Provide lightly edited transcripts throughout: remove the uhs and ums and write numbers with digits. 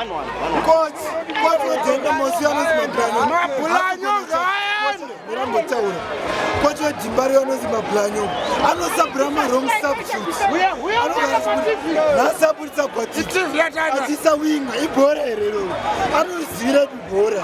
Coach Jenda Mosianos Mablanyo. Coach Jimbarianos Mablanyo. I know Sabrama wrong substitutes. It's a wing. I don't see that before.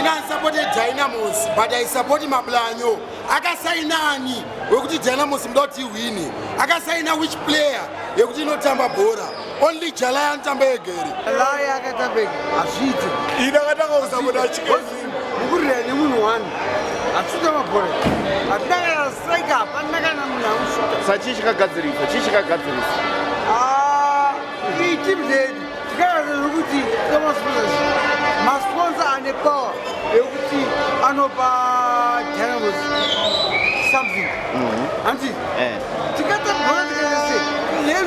I supported Dynamos, but I supported Mablanyo. I can say Nani, we could Dynamos not win. I can say now which player, you could not Tamba Bora. Only Chala and Tambegeri. Laya Katabeg, Ashit. Ida was about chicken. One. I should have a point. I've never strike up. I'm not going to Sachika Gazri, Sachika Gazri. He keeps it. Ruti, Thomas my sponsor and a power. Ruti, Anoba, Cannabis, something. Auntie, to get the point,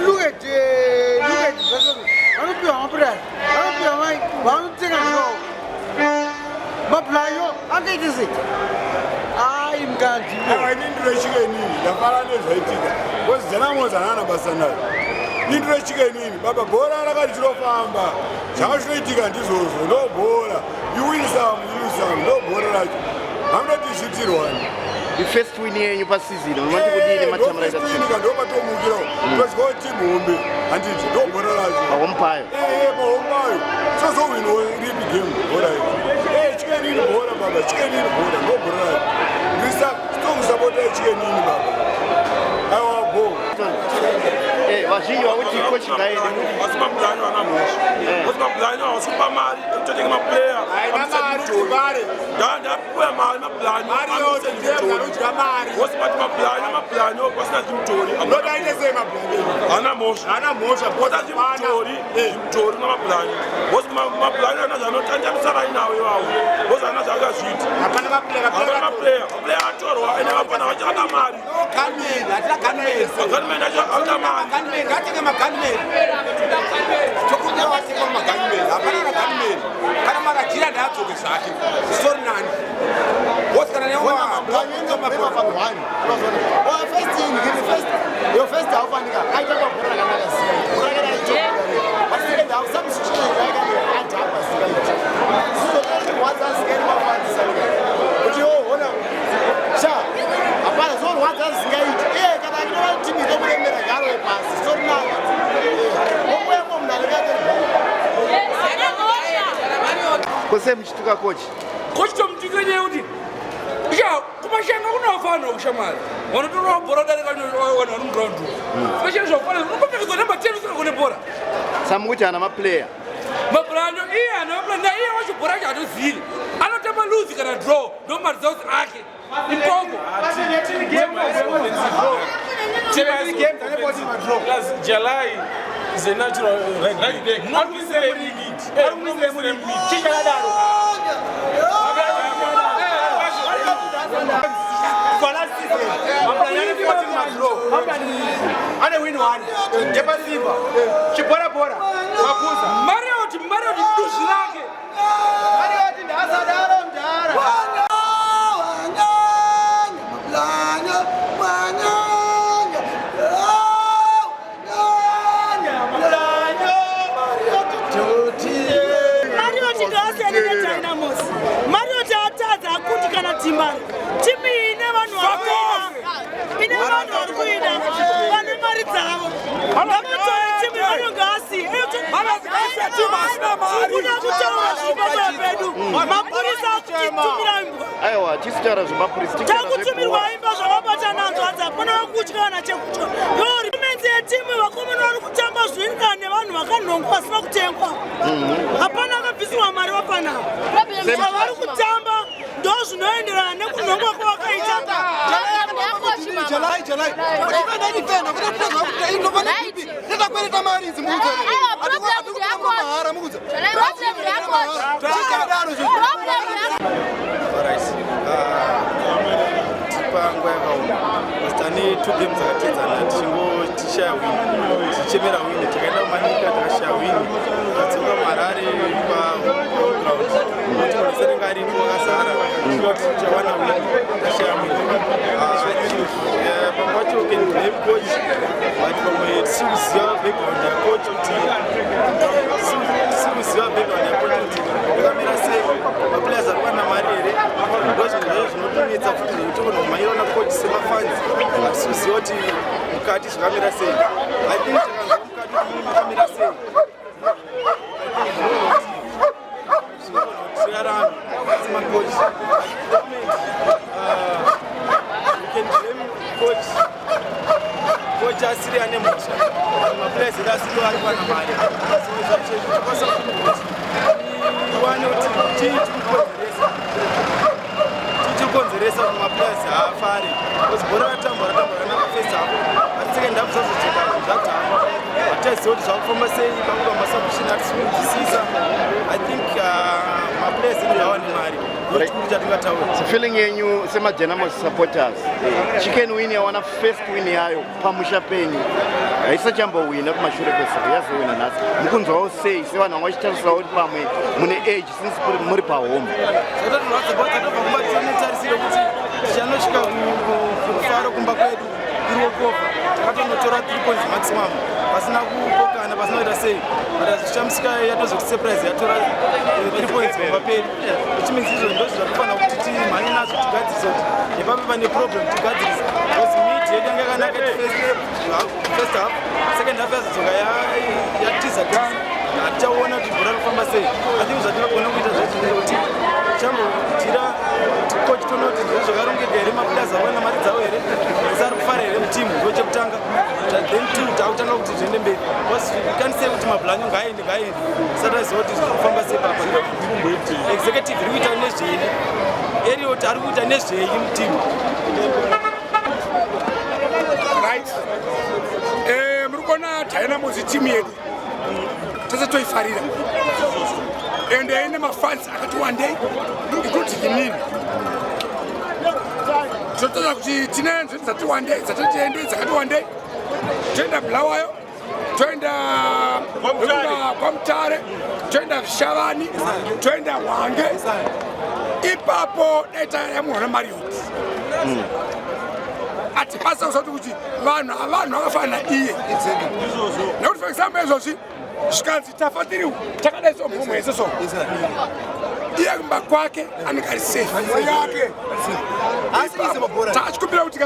look at the person. I don't be on bread. I don't be on my one thing I know. Mablanyo, I think is it. I'm going to I didn't rush any. The Paranas hated it. Was Janamos and Anabasana. Chicken, Baba Bora, I got your farmer. Charge rating and this also, no Bora. You win some, you lose some, no Bora. I'm not the shitty one. The first win here in your past season, I want to be in the match. I was going to Mumbai and it's no Bora. A umpire. So we know it became Bora. Hey, chicken in the Bora, Baba, chicken in the Bora, no Bora. We start about the chicken in the Baba. I want to go. Vajinho, I went to coach guy. What's my plan on a match? What's my plan on Super Mario? I'm taking my player. I'm saying to Mario. That's where my plan. What's my plan? I'm a plan. What's not Jim Tory? I'm not going to say my plan. Anna Moshe. What are Jim Tory? Jim Tory, my plan. What's my plan? I'm not going to say right now. What's another sheet? I'm a player. I'm a player. I never put out a man. Come in. I can't manage a man. I think I'm a gunman. Tokuja wasema magunman. Hapana na gunman. Kana mara kila ndacho kisaki. Story nani? What can I know? Oh, first thing, your first half and I don't know what I'm going to say. I said that some situation like that and I was so what else get my fans but you hold on. Sha. Apana so what else get it? Kana ngiro timi to mwe mera garo pass. So now. Kose mchituka coach. Coach to mchituka nyeuti. Ya, kumashanga unafana ukushamali. Wanatoa bora dale kwenye wana ground. Fashion shop pale, unapata kwa namba 10 usiku kwenye bora. Samuti ana player. Mablanyo ana player na yeye wacho bora ya dozili. Anataka lose kana draw, ndo results ake. Ipongo. Team game draw. Plus July is a natural right. Not we say league. Ana win one. Jepa Silva. Chipora bora. Wakuza. Mario dushirake. Mario ndasa daro mjara. Mario Tata akuti kana timba. Timi ine vanhu vakuina. Ine vanhu vakuina. Vane mari dzavo. Vanotora timi vanongasi. Vanongasi timi asina mari. Kuna kutaura zvibaba pedu. Mapurisa akutumira imbwa. Aiwa, tisitaura zvemapurisa. Takutumirwa imba zvavabata nadzo adza pana kutya na chekutya. Yori menzi yetimu vakomana vari kutamba zviringa nevanhu vakanhongwa vasina kutengwa. Hapana akabvisirwa mari vapana. Zvavari kutamba ndo zvinoenderana nekunhongwa kwavakaita. Jalai. Two games are tichemera wini tikaenda kumanika takashaya wini tadzoka Harare paground timonesa ringa wakazara tichawana wini tashaya wini pambacho can blame coach but pamwe tisikuziva background yacoach kuti tisikuziva background yacoach kuti yakamira sei maplayers ari kuwana mari here ndozvinhu zvinotonetsa futi zvekuti kumairana coach semafanzi hatisiziva kuti mukati zvakamira sei I think tikanzwa mukati kuti makamira sei zvinogona kuti macoach coach asiri ane mhosva maplayers edu asiri ari kuwana mari zvakasa iwane kuti tichikonzeresa kuti maplayers haafari because bhora ratambwa rakanaka first half asi second half zvazocheka zvatamba hataiziva kuti zvakufamba sei pakuva masubstitution hatisi kunzwisisa I think maplayers edu hawane mari So feeling yenyu sema-Dynamo supporters chicken win yawana first win yayo pamusha penyu haisachambowina kumashure kwesere yazowina nhasi mukunzwawo sei sevanhu vanga vachitarisirawo kuti pamwe mune age since muri pahome tarisire kuti tichanosvika kufaro kumba kwedu irokova takatonotora 3 points maximum pasina kupokana pasina kuita sei but zvichamusika yatozoti surprise yatora 3 points kumba pedu which means izvo ndozvo zvatofanira kuti timhanye nazvo tigadzirisa kuti ipapo pane problem tigadzirisa because mid yedu yanga yakanaka first half second half yazodzoka yatiza hatichaona kuti bhora rikufamba sei athink zvatinogona kuita zvekuti tichambotira coach toona kuti ndizvo zvakarongeka here maplayers avana mari dzavo here isari kufara here mutimu ndo chekutanga then two takutanga kuti zviende mberi because kanisei kuti mabhlanyo ngaaende sataziva kuti zvirikufamba sei papa executive iri kuita nezvei eriot ari kuita nezvei mutimu right muri kuona Dynamo timu yedu tese toifarira ende ine mafans akati wandei ikuti inini totoda kuti tine nzvimbo dzati wandei dzatatiendei dzakati wandei toenda Bulawayo toenda kwaMutare toenda Vishavani toenda Hwange ipapo data yamuona Marriott atipasa kusati kuti vanhu vakafana iye nekuti for example izvozvi zvikanzi tafatiriwa takadaiso mhomho yese so iye kumba kwake anenge ari safe taachikumbira kuti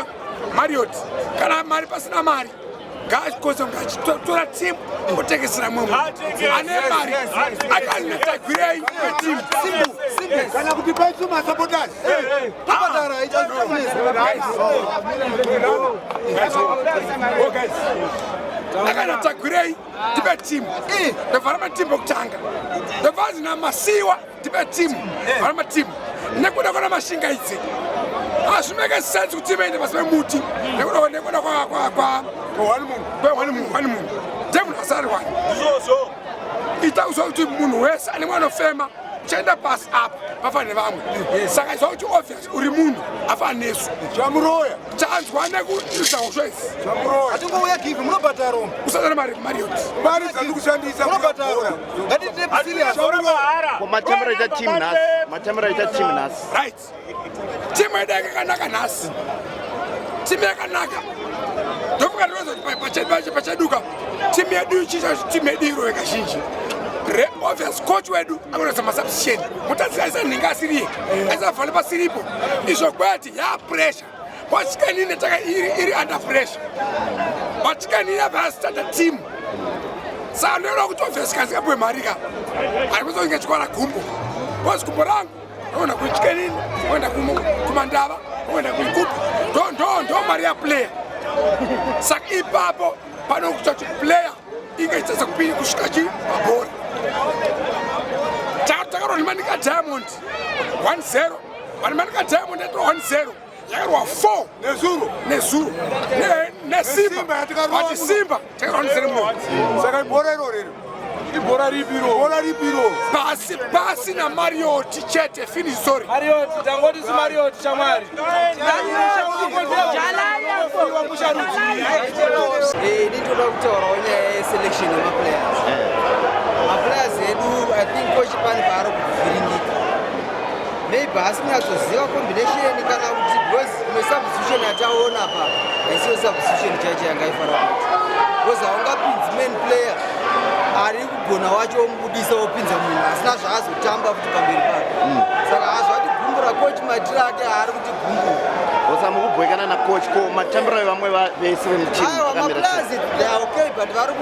Marriott kana mari pasina mari ngaachikosa ngachitora timu otengesera mumwe ane mari akanatagwirei timu simbu kana kuti paisuma sabotage abadara akanatagwirei tipe timu ndovhara matimu okutanga ndobvazi namasiwa tipe timu vhara matimu nekuda kona mashinga idzi hazvimeke sense kuti timeende pasi pemuti nekuda kwehwani munhu temunhu asari hwani ita kuzva kuti munhu wese ane mwana ofema chaenda pasi apa vafane vamwe saka izva kuti obvious uri munhu afani nesu chamuroya chanzwa nekuisawo zvese atingouya give munobhadhara usatana mari Marriott mari dziri kushandisa munobhadhara ngatite serious matamira team nhasi right timu yedu yakanaka nhasi timu yakanaka ndofuka ndinozoti pachaduka timu yedu timu yedu iroye kazhinji obvious coach wedu anoisa masubstitution mutadzi aisa nhinga asiriye aisavhale pasiripo izvo kwati yapressure wachikanine taka iri under pressure wachikanine apastanda team saka ndoona kuti obvious kasingapuwe marika ari kuzonge chikwara gumbo bcause gumbo rangu oenda kuchikanine oenda kumandava oenda kuikupi ndo mari yaplayer saka ipapo panokuta kuti player inge ichitsa kusvika chii mabhora takatonimanika Diamond 1-0 vanimanika Diamond yatora 1-0 yakarwa 4 nezuro nesimba vati simba takarwa 1-0 saka ibhora irorero ibhora ripiro pasi naMarriott chete finish sorry Marriott tangoti si Marriott chamwari Nito ndoda kutaurawo nyaya yeselection yemaplayers. Maplayers edu I think coach pani paari kuvhiringika. Maybe asingatoziva combination kana kuti because substitution yataona apa haisiyo substitution chaicho yangaifara kuti. Because haungapinzi main player ari kugona wacho omubudisa opinza munhu asina zvaazotamba futi pamberi pake. Saka hazvati gumbura coach matira ake haari kuti gumbura. Osama kubwekana na coach ko matambira vamwe vese vemuteam. Aiwa maplayers they are okay but vari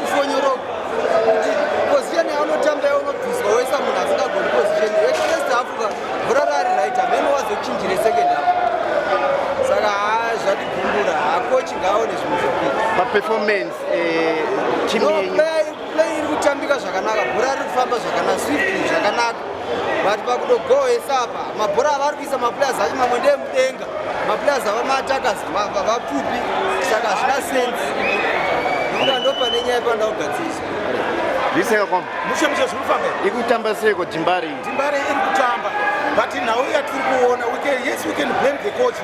kufonyoroka kuti position yaunotamba yaunobviswa wesa munhu asingagoni position west africa bhora rari right amene wazochinjire second half. Saka zvati gumbura hakochi ngaaone zvinhu zvekuita. Performance team play iri kutambika zvakanaka bhora riri kufamba zvakanaka swiftly zvakanaka but pakudogohwesa apa mabhora avari kuisa maplayers acho mamwe ndeemudenga maplayers ava maattackers vapfupi saka hazvina sense nekuda ndopane nyaya yepanda kugadziriswa zviseka kwam mushe zvinofamba ikutamba seiko Dimbare iri kutamba but nhau yatiri kuona yes we can blame the coach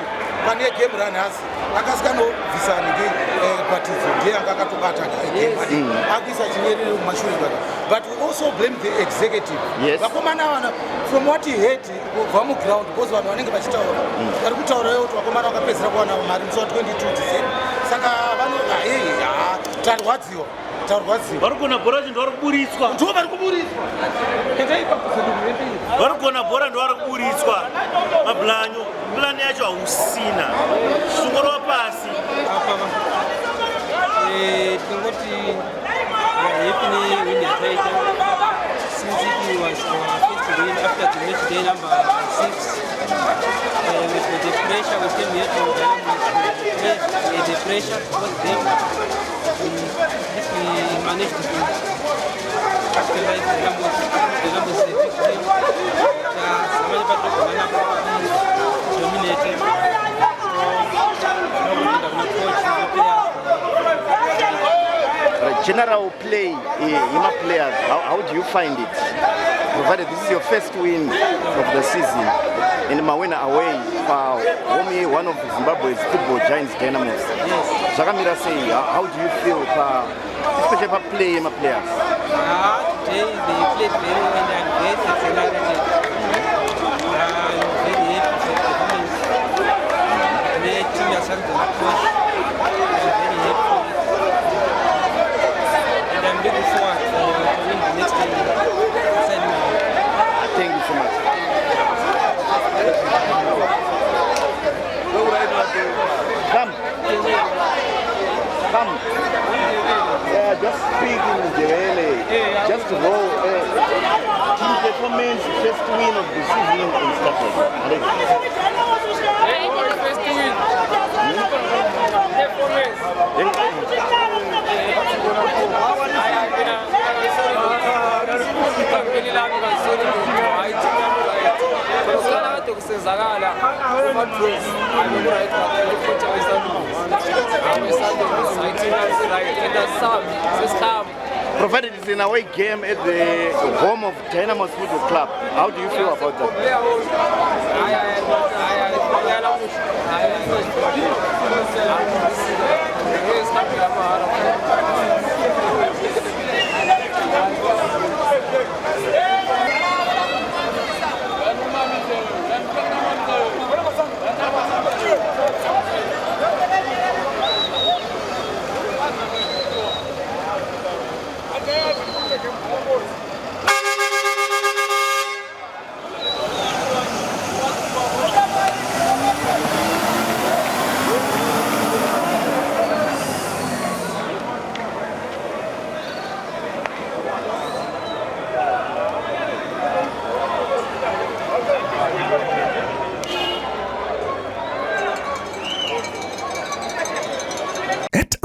pane game run nhasi akasikandobvisa nge batizo ndiye anga akatobata akuisa chinyerere mumashure kaka but we also blame the executive. Vakomana vana from what he heard kubva muground because vanhu vanenge vachitaura vari kutaurayo kuti vakomana vakapedzera kuwana mari musi wa 22 December saka vanoda tarwadziwa vari kugona bhora chinhu vari kuburitswa ndo vari kuburitswa vari kugona bhora ndo vari kuburitswa mablanyo plani yacho hausina sungorwa pasi tingoti happy win yataita since it was our first win after the match day number 6 with the pressure we came here to play the pressure was them if we managed to capitalize the numbers the big team samanye patogona dominated general play Yima players, how do you find it? Provided this is your first win of the season in Mawena away for one of Zimbabwe's football giants Dynamos. Shakamira say, how do you feel especially for play Yima players? Today they played very well and very accelerated. I'm very happy for the performance. The team has had the coach. I'm very happy. I'm looking forward to winning the next game. Thank you so much. Come. Yeah, just speak in Jewele. Just roll. Team performance, first win of the season in Stafford. First win. Provided it's an away game at the home of Dynamos Football Club, how do you feel about that?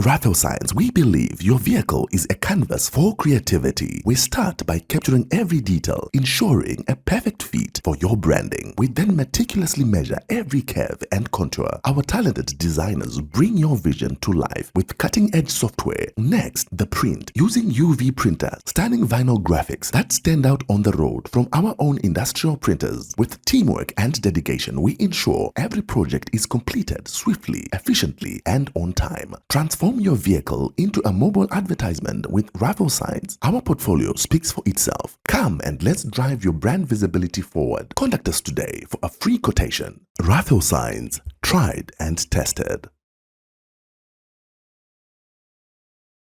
Ratho Science, we believe your vehicle is a canvas for creativity. We start by capturing every detail, ensuring a perfect fit for your branding. We then meticulously measure every curve and contour. Our talented designers bring your vision to life with cutting-edge software. Next, the print. Using UV printers, stunning vinyl graphics that stand out on the road from our own industrial printers. With teamwork and dedication, we ensure every project is completed swiftly, efficiently, and on time. Transform your vehicle into a mobile advertisement with Raffle Signs, our portfolio speaks for itself. Come and let's drive your brand visibility forward. Contact us today for a free quotation. Raffle Signs, tried and tested.